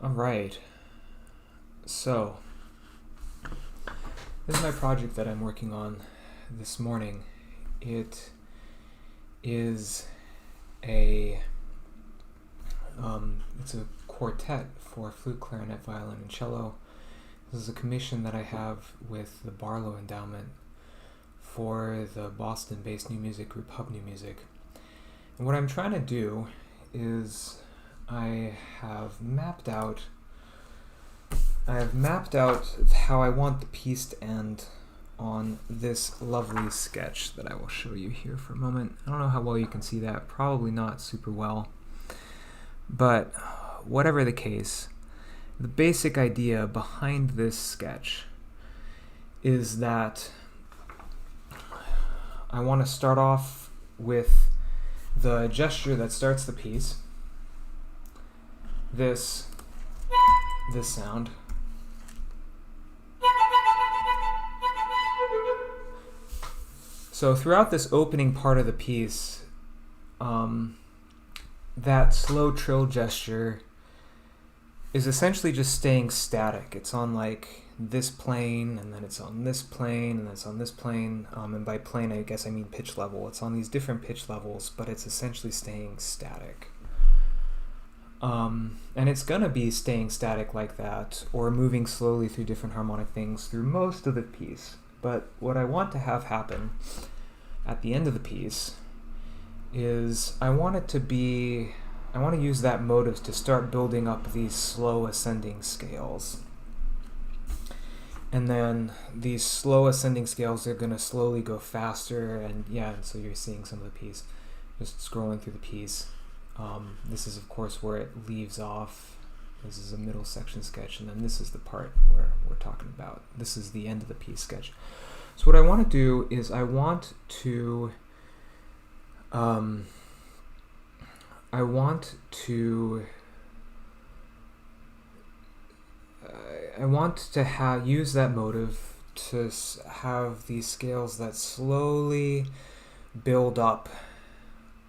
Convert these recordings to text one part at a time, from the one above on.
Alright, so this is my project that I'm working on this morning. It is it's a quartet for flute, clarinet, violin, and cello. This is a commission that I have with the Barlow Endowment for the Boston-based new music group Hub New Music. And what I'm trying to do is I have mapped out how I want the piece to end on this lovely sketch that I will show you here for a moment. I don't know how well you can see that, probably not super well. But whatever the case, the basic idea behind this sketch is that I want to start off with the gesture that starts the piece, this sound. So throughout this opening part of the piece, that slow trill gesture is essentially just staying static. It's on like this plane, and then it's on this plane, and then it's on this plane. And by plane, I guess I mean pitch level. It's on these different pitch levels, but it's essentially staying static. And it's gonna be staying static like that, or moving slowly through different harmonic things through most of the piece. But what I want to have happen at the end of the piece is I want to use that motive to start building up these slow ascending scales. And then these slow ascending scales are going to slowly go faster, and so you're seeing some of the piece, just scrolling through the piece. This is of course where it leaves off. This is a middle section sketch, and then this is the part where we're talking about. This is the end of the piece sketch. So what I want to do is I want to use that motive to have these scales that slowly build up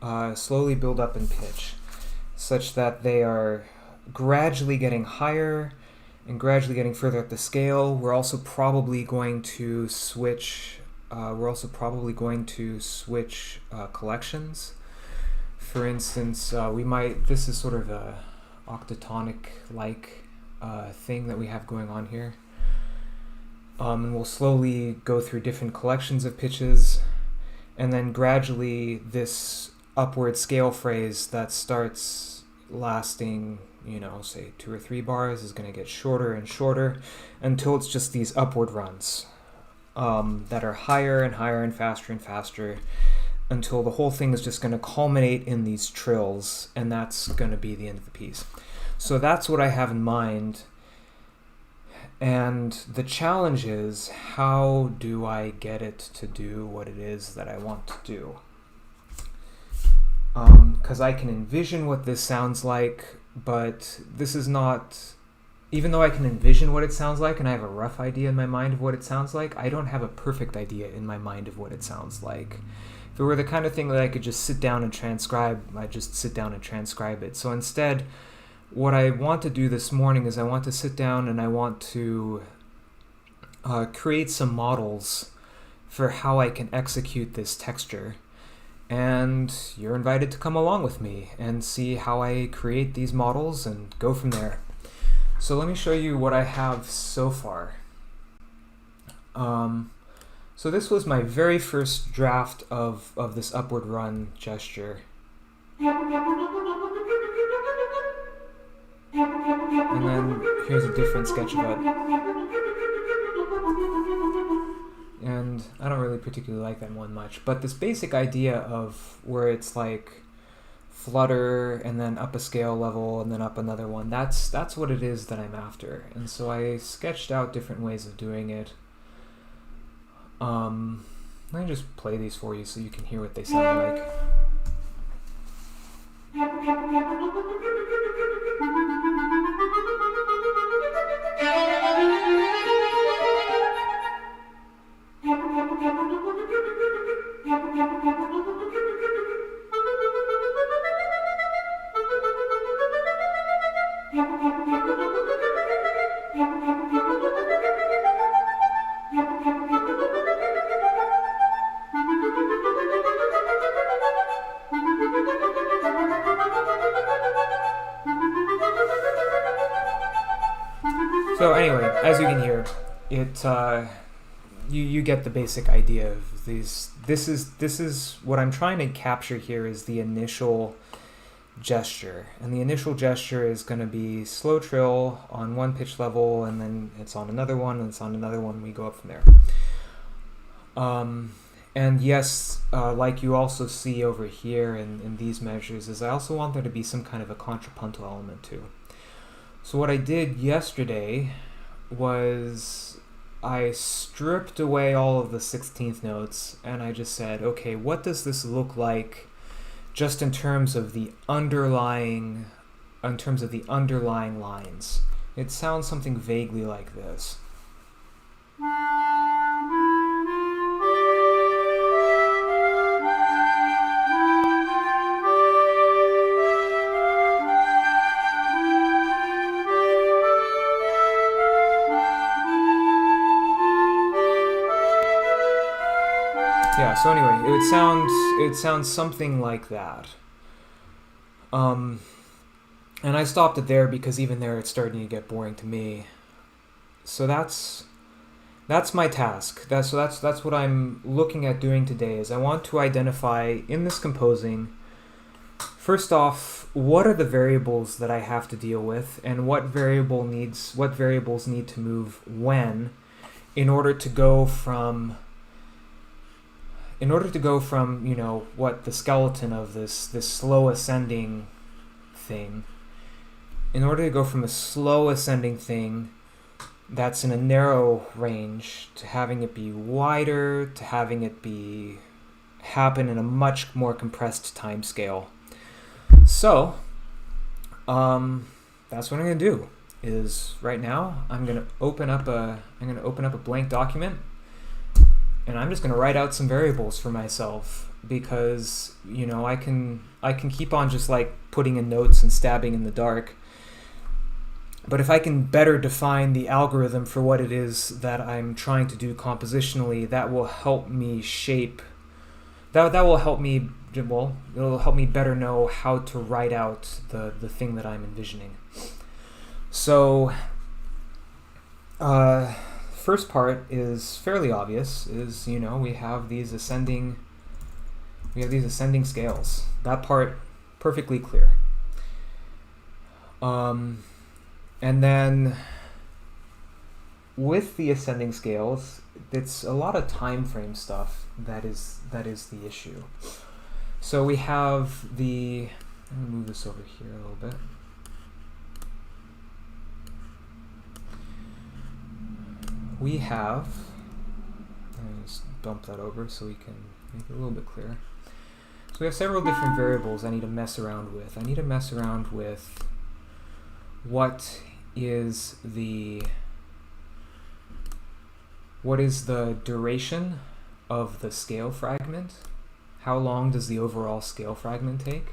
in pitch, such that they are gradually getting higher and gradually getting further up the scale. We're also probably going to switch collections. For instance, this is sort of a octatonic-like thing that we have going on here. And we'll slowly go through different collections of pitches, and then gradually this upward scale phrase that starts lasting, say 2 or 3 bars is going to get shorter and shorter until it's just these upward runs that are higher and higher and faster, until the whole thing is just going to culminate in these trills, and that's going to be the end of the piece. So that's what I have in mind, and the challenge is, how do I get it to do what it is that I want to do? Because I can envision what this sounds like, but this is not, even though I can envision what it sounds like and I have a rough idea in my mind of what it sounds like, I don't have a perfect idea in my mind of what it sounds like. If it were the kind of thing that I could just sit down and transcribe, I'd just sit down and transcribe it. So instead, what I want to do this morning is I want to sit down and I want to create some models for how I can execute this texture. And you're invited to come along with me and see how I create these models and go from there. So let me show you what I have so far. So this was my very first draft of this upward run gesture. And then here's a different sketch of it. And I don't really particularly like that one much, but this basic idea of where it's like flutter and then up a scale level and then up another one, that's what it is that I'm after. And so I sketched out different ways of doing it. Let me just play these for you so you can hear what they sound like. So anyway, as you can hear, it you get the basic idea of these. This is what I'm trying to capture here is the initial gesture, and the initial gesture is going to be slow trill on one pitch level, and then it's on another one, and it's on another one. We go up from there. And yes, like you also see over here in these measures, is I also want there to be some kind of a contrapuntal element too. So what I did yesterday was I stripped away all of the 16th notes, and I just said, okay, what does this look like just in terms of the underlying lines? It sounds something vaguely like this. Yeah, so anyway, it would sound something like that. And I stopped it there because even there it's starting to get boring to me. So that's my task. That's what I'm looking at doing today, is I want to identify in this composing, first off, what are the variables that I have to deal with, and what variables need to move when in order to go from you know, what the skeleton of this slow ascending thing, in order to go from a slow ascending thing that's in a narrow range to having it be wider, to having it happen in a much more compressed time scale. So that's what I'm going to do. Is right now I'm going to open up a blank document, and I'm just going to write out some variables for myself, because, you know, I can keep on just like putting in notes and stabbing in the dark. But if I can better define the algorithm for what it is that I'm trying to do compositionally, that will help me shape. That will help me. Well, it'll help me better know how to write out the thing that I'm envisioning. So, first part is fairly obvious. Is, you know, we have these ascending scales. That part perfectly clear. And then with the ascending scales, it's a lot of time frame stuff that is the issue. So we have let me move this over here a little bit. We have, let me just bump that over so we can make it a little bit clearer. So we have several different variables I need to mess around with. I need to mess around with what is the duration of the scale fragment? How long does the overall scale fragment take?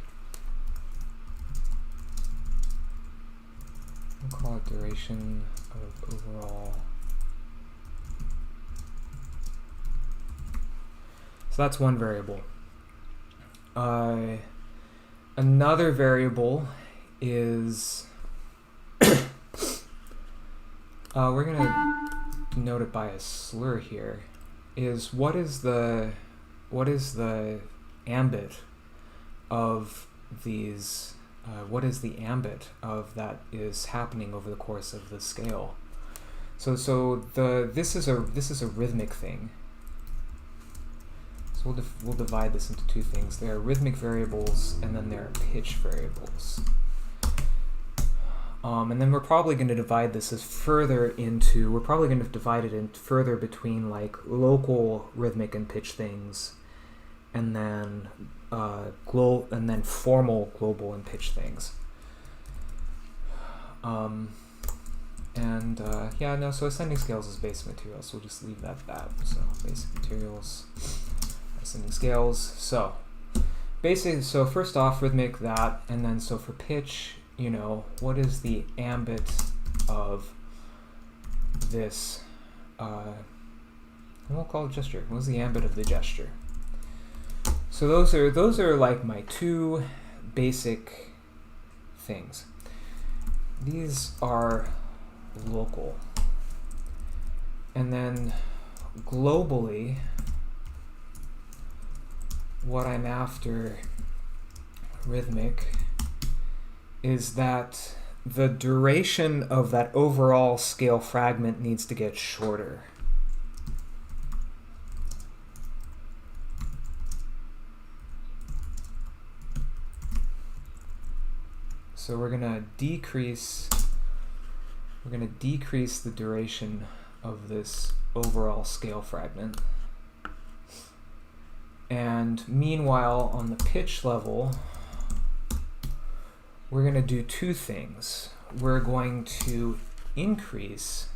We'll call it duration of overall. So that's one variable. Another variable is we're going to note it by a slur here, is what is the ambit of these, what is the ambit of that is happening over the course of the scale. So this is a rhythmic thing. So we'll divide this into two things. There are rhythmic variables, and then there are pitch variables. And then we're probably going to divide this further between like local rhythmic and pitch things, and then formal global and pitch things. So ascending scales is basic materials, so we'll just leave that. So basic materials, ascending scales. So first off, rhythmic, that, and then so for pitch, you know, what is the ambit of this, we'll call it gesture. What is the ambit of the gesture? So those are like my two basic things. These are local. And then globally, what I'm after rhythmic is that the duration of that overall scale fragment needs to get shorter. So we're gonna decrease the duration of this overall scale fragment. And meanwhile, on the pitch level, we're going to do two things. We're going to increase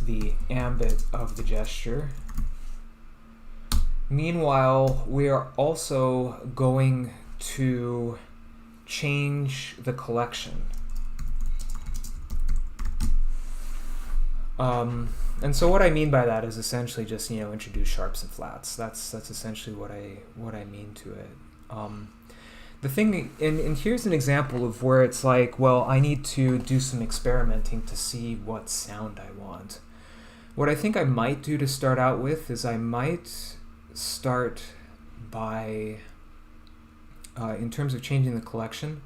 the ambit of the gesture. Meanwhile, we are also going to change the collection. And so what I mean by that is essentially just, introduce sharps and flats. That's essentially what I mean to it. The thing, and here's an example of where it's like, well, I need to do some experimenting to see what sound I want. What I think I might do to start out with is I might start by, in terms of changing the collection,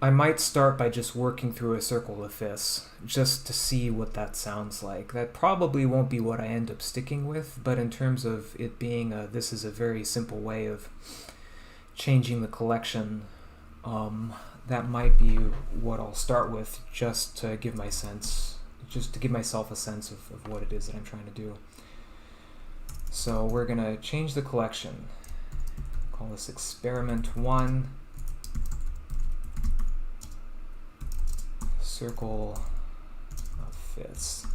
I might start by just working through a circle of fifths, just to see what that sounds like. That probably won't be what I end up sticking with, but in terms of it being this is a very simple way of changing the collection, that might be what I'll start with, just to give myself a sense of what it is that I'm trying to do. So we're gonna change the collection. Call this experiment 1. Circle of fifths.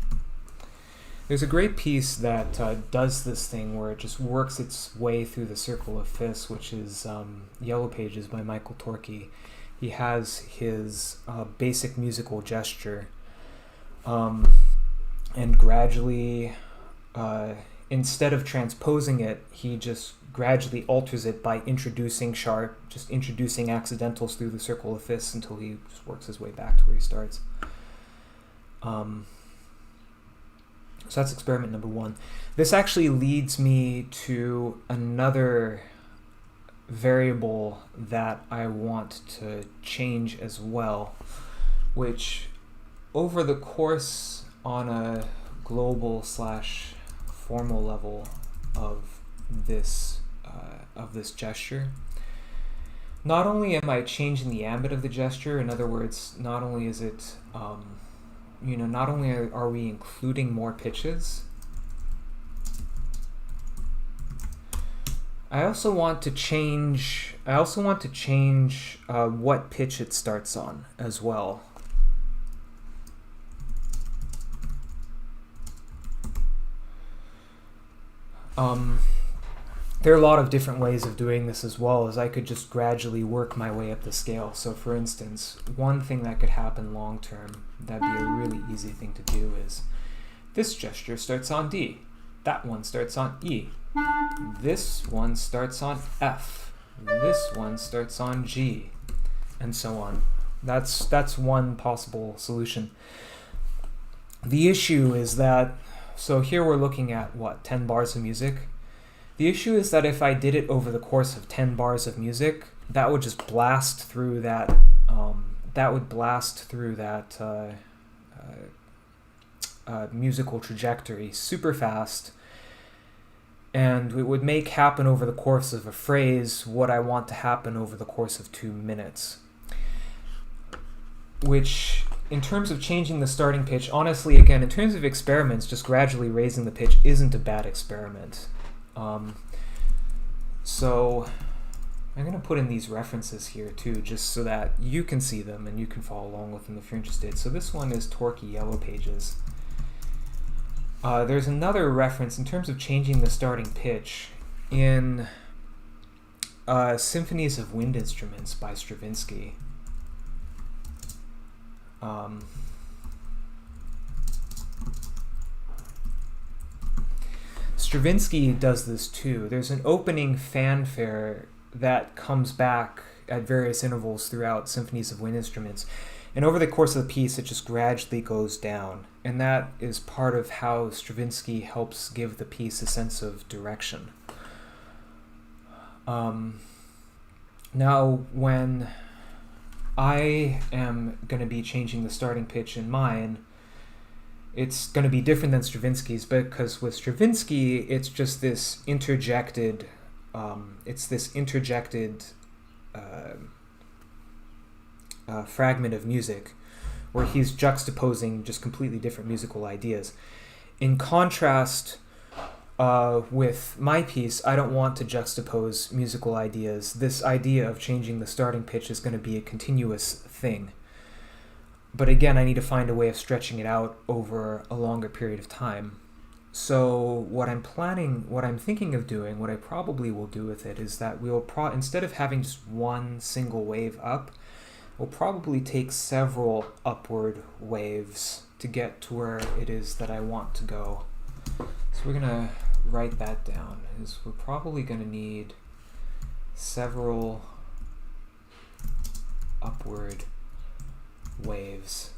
There's a great piece that does this thing where it just works its way through the circle of fifths, which is Yellow Pages by Michael Torkey. He has his basic musical gesture, and gradually, instead of transposing it, he just gradually alters it by introducing accidentals through the circle of fifths until he just works his way back to where he starts. So that's experiment number 1. This actually leads me to another variable that I want to change as well, which over the course on a global / formal level of this gesture, not only am I changing the ambit of the gesture, in other words, not only is it, not only are we including more pitches, I also want to change what pitch it starts on as well. There are a lot of different ways of doing this as well, as I could just gradually work my way up the scale. So for instance, one thing that could happen long term, that'd be a really easy thing to do, is this gesture starts on D, that one starts on E, this one starts on F, this one starts on G, and so on. That's one possible solution. The issue is that, so here we're looking at 10 bars of music. The issue is that if I did it over the course of 10 bars of music, that would just blast through that. Musical trajectory super fast, and it would make happen over the course of a phrase what I want to happen over the course of 2 minutes. Which, in terms of changing the starting pitch, honestly, again, in terms of experiments, just gradually raising the pitch isn't a bad experiment. So I'm going to put in these references here too, just so that you can see them and you can follow along with them if you're interested. So this one is Torkey Yellow Pages. There's another reference in terms of changing the starting pitch in Symphonies of Wind Instruments by Stravinsky. Stravinsky does this too. There's an opening fanfare that comes back at various intervals throughout Symphonies of Wind Instruments, And over the course of the piece, it just gradually goes down. And that is part of how Stravinsky helps give the piece a sense of direction. Now, when I am going to be changing the starting pitch in mine, it's going to be different than Stravinsky's, because with Stravinsky, it's just this interjected, fragment of music where he's juxtaposing just completely different musical ideas. In contrast, with my piece, I don't want to juxtapose musical ideas. This idea of changing the starting pitch is going to be a continuous thing. But again, I need to find a way of stretching it out over a longer period of time. So what I'm thinking of doing, what I probably will do with it, is that we'll instead of having just one single wave up, we'll probably take several upward waves to get to where it is that I want to go. So we're going to write that down. We're probably going to need several upward waves.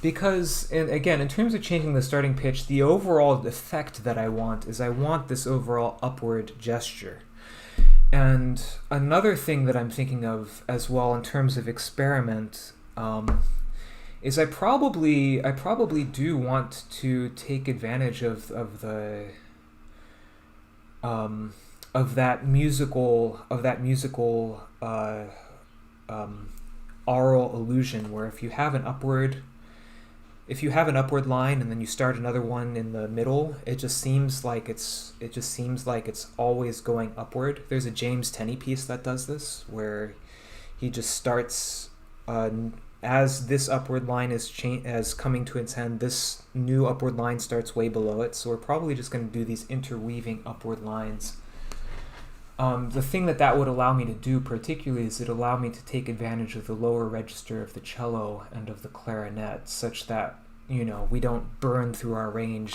Because, and again, in terms of changing the starting pitch, the overall effect that I want is I want this overall upward gesture. And another thing that I'm thinking of as well in terms of experiment is I probably do want to take advantage of that musical aural illusion, where if you have an upward line and then you start another one in the middle, it just seems like it's always going upward. There's a James Tenney piece that does this, where he just starts as this upward line is coming to its end, this new upward line starts way below it. So we're probably just going to do these interweaving upward lines. The thing that would allow me to do particularly is it allow me to take advantage of the lower register of the cello and of the clarinet, such that, we don't burn through our range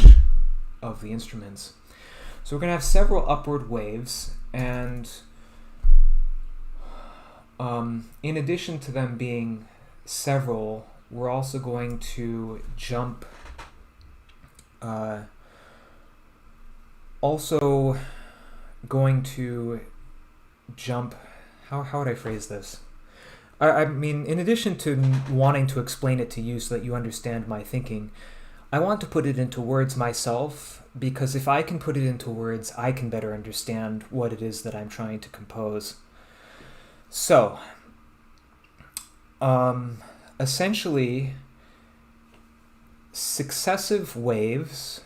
of the instruments. So we're going to have several upward waves, and in addition to them being several, we're also going to jump how would I phrase this? I mean, in addition to wanting to explain it to you so that you understand my thinking, I want to put it into words myself, because if I can put it into words, I can better understand what it is that I'm trying to compose. So, essentially, successive waves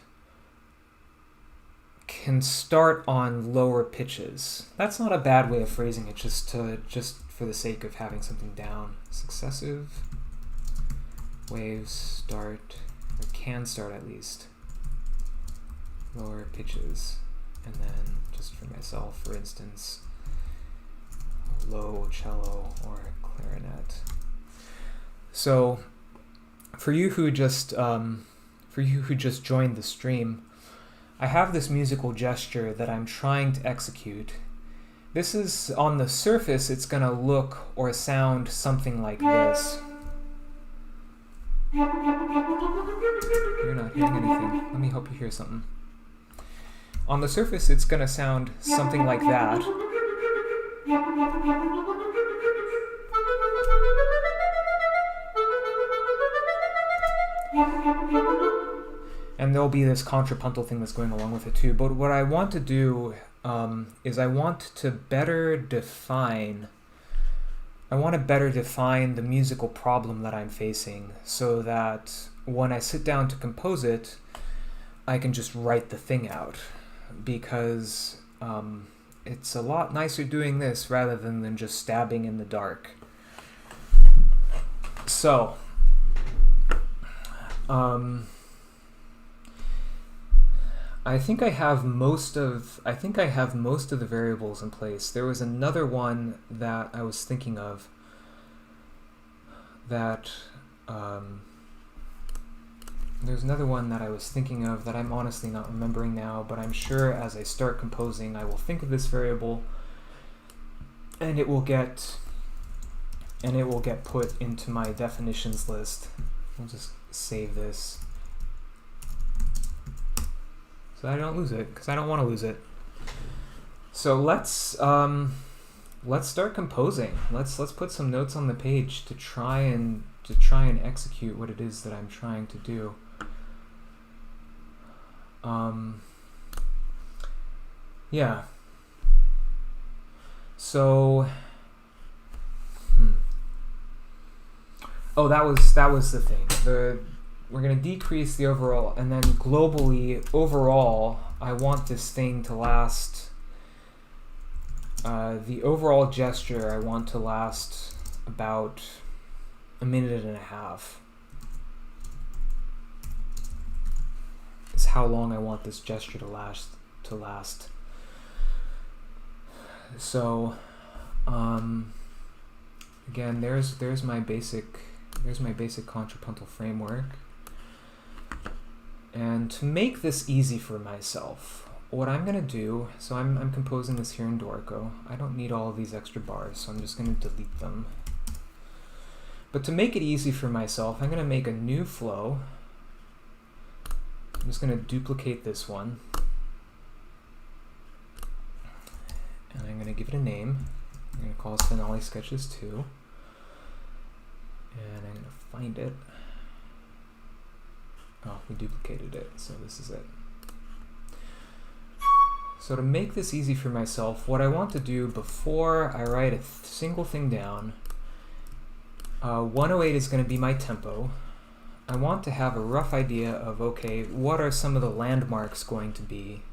can start on lower pitches. That's not a bad way of phrasing it, just for the sake of having something down. Successive waves start, or can start at least, lower pitches. And then, just for myself, for instance, low cello or clarinet. So, for you who just joined the stream, I have this musical gesture that I'm trying to execute. This is, on the surface, it's going to look or sound something like this. You're not hearing anything. Let me help you hear something. On the surface, it's going to sound something like that. And there'll be this contrapuntal thing that's going along with it too. But what I want to do is I want to better define the musical problem that I'm facing, so that when I sit down to compose it, I can just write the thing out. Because it's a lot nicer doing this rather than just stabbing in the dark. So, I think I have most of the variables in place. There was another one that I was thinking of that I'm honestly not remembering now, but I'm sure as I start composing I will think of this variable and it will get and it will get put into my definitions list. I'll just save this so I don't lose it, because I don't want to lose it. So let's start composing. Let's put some notes on the page to try and execute what it is that I'm trying to do. Yeah. So, oh, that was the thing. We're gonna decrease the overall, and then globally, overall, I want this thing to last. The overall gesture I want to last about a minute and a half. Is how long I want this gesture to last. So, again, there's my basic contrapuntal framework. And to make this easy for myself, what I'm gonna do, so I'm composing this here in Dorico. I don't need all of these extra bars, so I'm just gonna delete them. But to make it easy for myself, I'm gonna make a new flow. I'm just gonna duplicate this one. And I'm gonna give it a name. I'm gonna call it Finale Sketches 2. And I'm gonna find it. Oh, we duplicated it, so this is it. So to make this easy for myself, what I want to do before I write a single thing down, 108 is going to be my tempo. I want to have a rough idea of, okay, what are some of the landmarks going to be?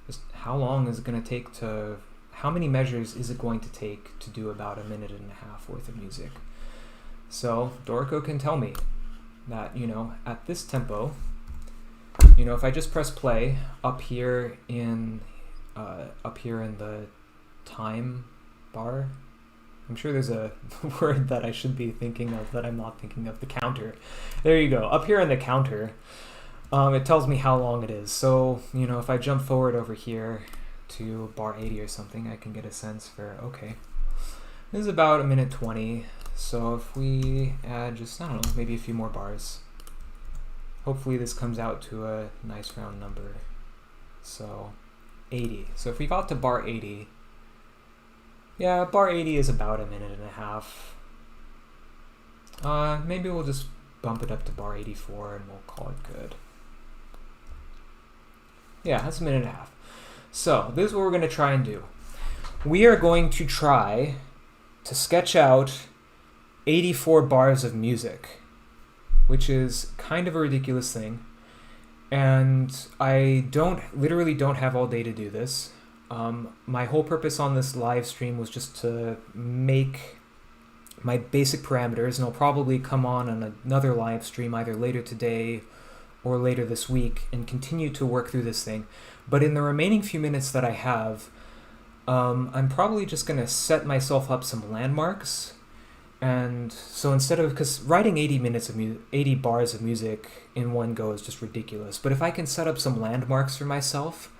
Just how long is it going to take to, how many measures is it going to take to do about a minute and a half worth of music? So Dorico can tell me that, at this tempo, if I just press play up here in the time bar, I'm sure there's a word that I should be thinking of that I'm not thinking of, the counter. There you go, up here in the counter, it tells me how long it is. So, if I jump forward over here to bar 80 or something, I can get a sense for, okay, this is about a minute 20. So if we add just, I don't know, maybe a few more bars, hopefully this comes out to a nice round number. So 80. So if we got to bar 80, yeah, bar 80 is about a minute and a half. Maybe we'll just bump it up to bar 84 and we'll call it good. Yeah, that's a minute and a half. So this is what we're going to try and do. We are going to try to sketch out 84 bars of music, which is kind of a ridiculous thing. And I literally don't have all day to do this. My whole purpose on this live stream was just to make my basic parameters, and I'll probably come on another live stream either later today or later this week and continue to work through this thing. But in the remaining few minutes that I have, I'm probably just going to set myself up some landmarks. And so instead of, because writing 80 bars of music in one go is just ridiculous. But if I can set up some landmarks for myself,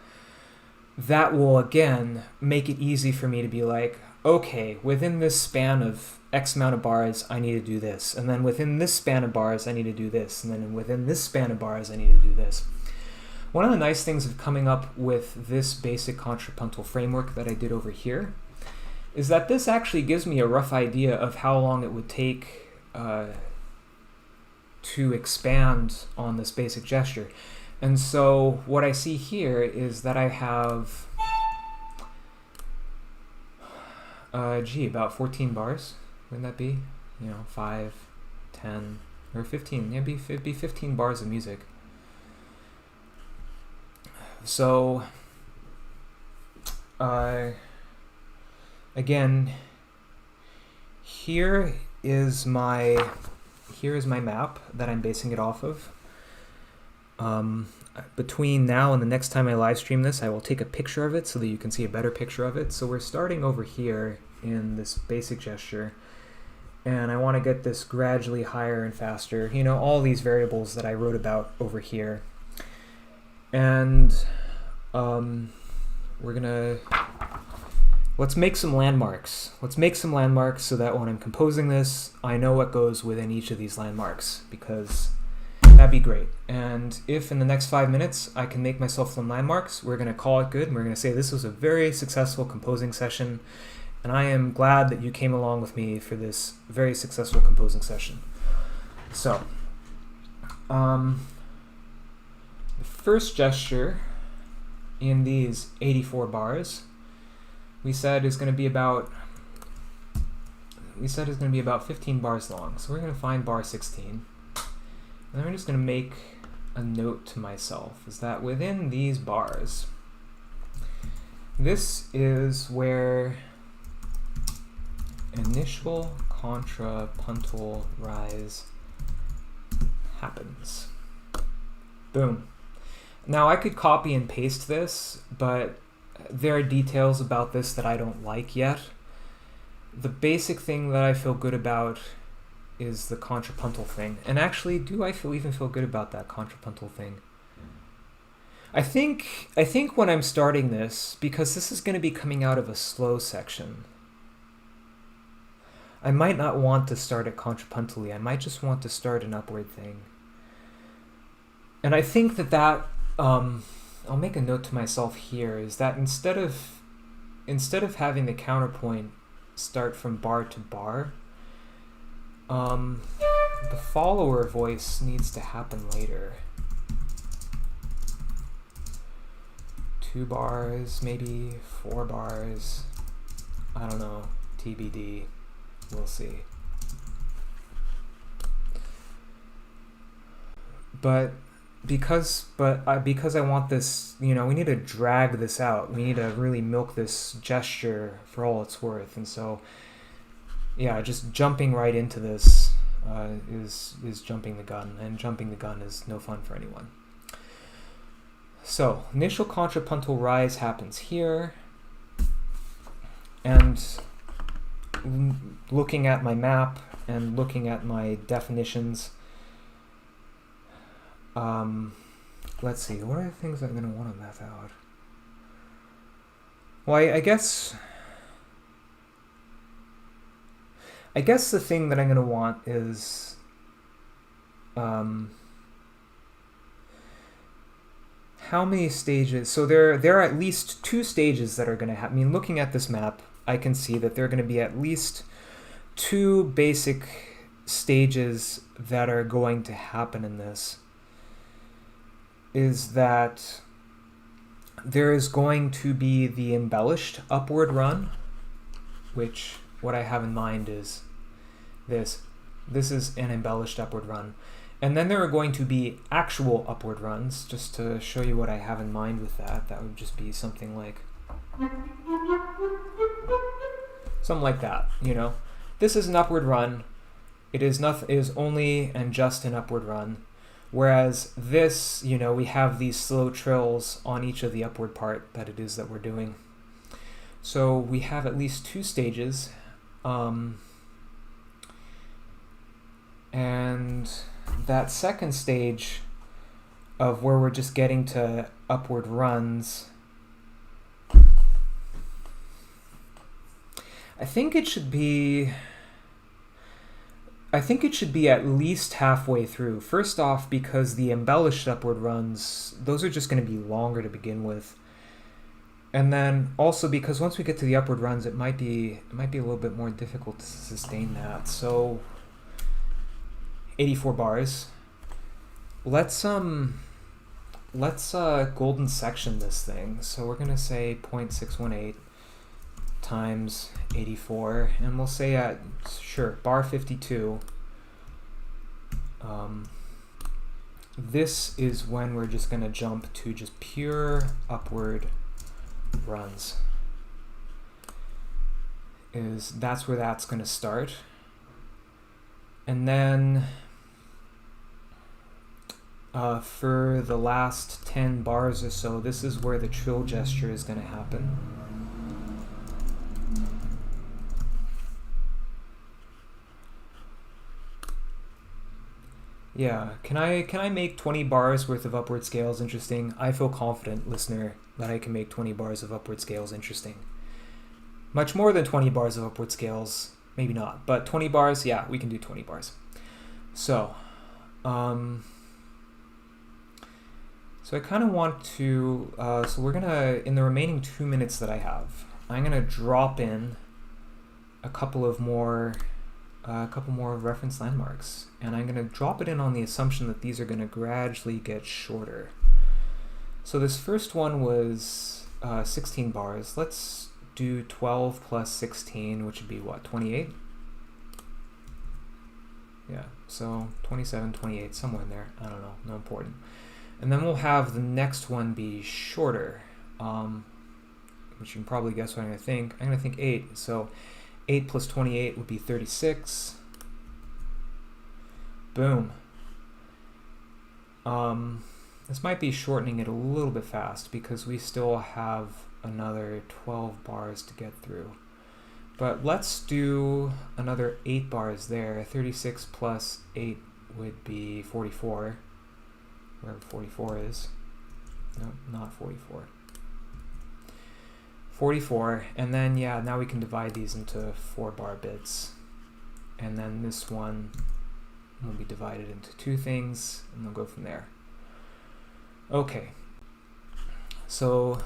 that will again make it easy for me to be like, okay, within this span of X amount of bars, I need to do this. And then within this span of bars, I need to do this. And then within this span of bars, I need to do this. One of the nice things of coming up with this basic contrapuntal framework that I did over here is that this actually gives me a rough idea of how long it would take to expand on this basic gesture. And so what I see here is that I have, about 14 bars. Wouldn't that be? 5, 10, or 15. Yeah, it'd be 15 bars of music. So, again, here is my map that I'm basing it off of. Between now and the next time I live stream this, I will take a picture of it so that you can see a better picture of it. So we're starting over here in this basic gesture, and I want to get this gradually higher and faster. All these variables that I wrote about over here. And we're gonna let's make some landmarks. Let's make some landmarks so that when I'm composing this, I know what goes within each of these landmarks, because that'd be great. And if in the next 5 minutes I can make myself some landmarks, we're going to call it good, and we're going to say this was a very successful composing session, and I am glad that you came along with me for this very successful composing session. So, the first gesture in these 84 bars we said is going to be about 15 bars long. So we're going to find bar 16. And then we're just going to make a note to myself, is that within these bars, this is where initial contrapuntal rise happens. Boom. Now I could copy and paste this, but there are details about this that I don't like yet. The basic thing that I feel good about is the contrapuntal thing. And actually, do I even feel good about that contrapuntal thing? I think when I'm starting this, because this is going to be coming out of a slow section, I might not want to start it contrapuntally. I might just want to start an upward thing. And I think that I'll make a note to myself here, is that instead of having the counterpoint start from bar to bar, the follower voice needs to happen later. 2 bars, maybe 4 bars. I don't know. TBD. We'll see. But because I want this, we need to drag this out. We need to really milk this gesture for all it's worth. And so, yeah, just jumping right into this is jumping the gun, and jumping the gun is no fun for anyone. So, initial contrapuntal rise happens here, and looking at my map and looking at my definitions, let's see, what are the things I'm going to want to map out? Well, I guess the thing that I'm going to want is how many stages. So there are at least 2 stages that are going to happen. I mean, looking at this map, I can see that there are going to be at least 2 basic stages that are going to happen in this. Is that there is going to be the embellished upward run, which what I have in mind is this. This is an embellished upward run. And then there are going to be actual upward runs. Just to show you what I have in mind with that, that would just be something like that, This is an upward run. It is only and just an upward run. Whereas this, we have these slow trills on each of the upward part that it is that we're doing. So we have at least 2 stages. And that second stage of where we're just getting to upward runs, I think it should be at least halfway through. First off, because the embellished upward runs, those are just going to be longer to begin with. And then also because once we get to the upward runs, it might be a little bit more difficult to sustain that. So 84 bars. Let's golden section this thing. So we're going to say 0.618 times 84, and we'll say at bar 52, this is when we're just going to jump to just pure upward runs. That's where that's going to start. And then for the last 10 bars or so, this is where the trill gesture is going to happen. Yeah, can I make 20 bars worth of upward scales interesting? I feel confident, listener, that I can make 20 bars of upward scales interesting. much more than 20 bars of upward scales. Maybe not, but 20 bars, yeah, we can do 20 bars. So I kind of want to, so we're gonna, in the remaining 2 minutes that I have, I'm gonna drop in a couple more reference landmarks, and I'm gonna drop it in on the assumption that these are gonna gradually get shorter. So this first one was 16 bars. Let's do 12 plus 16, which would be what, 28? Yeah, so 27, 28, somewhere in there. I don't know, no important. And then we'll have the next one be shorter, which you can probably guess what I'm going to think. I'm going to think 8. So 8 plus 28 would be 36. Boom. This might be shortening it a little bit fast because we still have another 12 bars to get through. But let's do another 8 bars there. 36 plus 8 would be 44. Wherever 44 is. No, not 44. 44, and then yeah, now we can divide these into 4 bar bits. And then this one will be divided into 2 things, and they'll go from there. Okay. So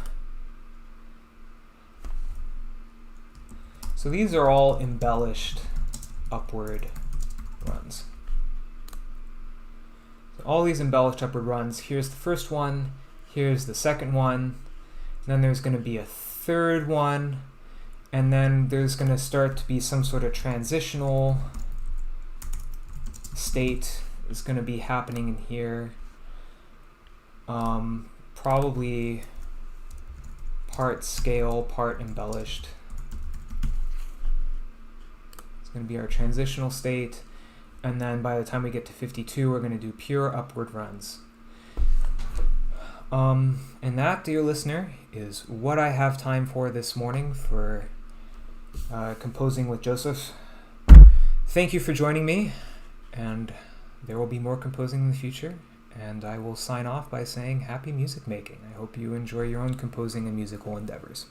these are all embellished upward runs. So all these embellished upward runs, here's the first one, here's the second one, and then there's going to be a third one, and then there's going to start to be some sort of transitional state is going to be happening in here. Probably part scale, part embellished. It's going to be our transitional state, and then by the time we get to 52, we're going to do pure upward runs. And that, dear listener, is what I have time for this morning for Composing with Joseph. Thank you for joining me, and there will be more composing in the future, and I will sign off by saying happy music making. I hope you enjoy your own composing and musical endeavors.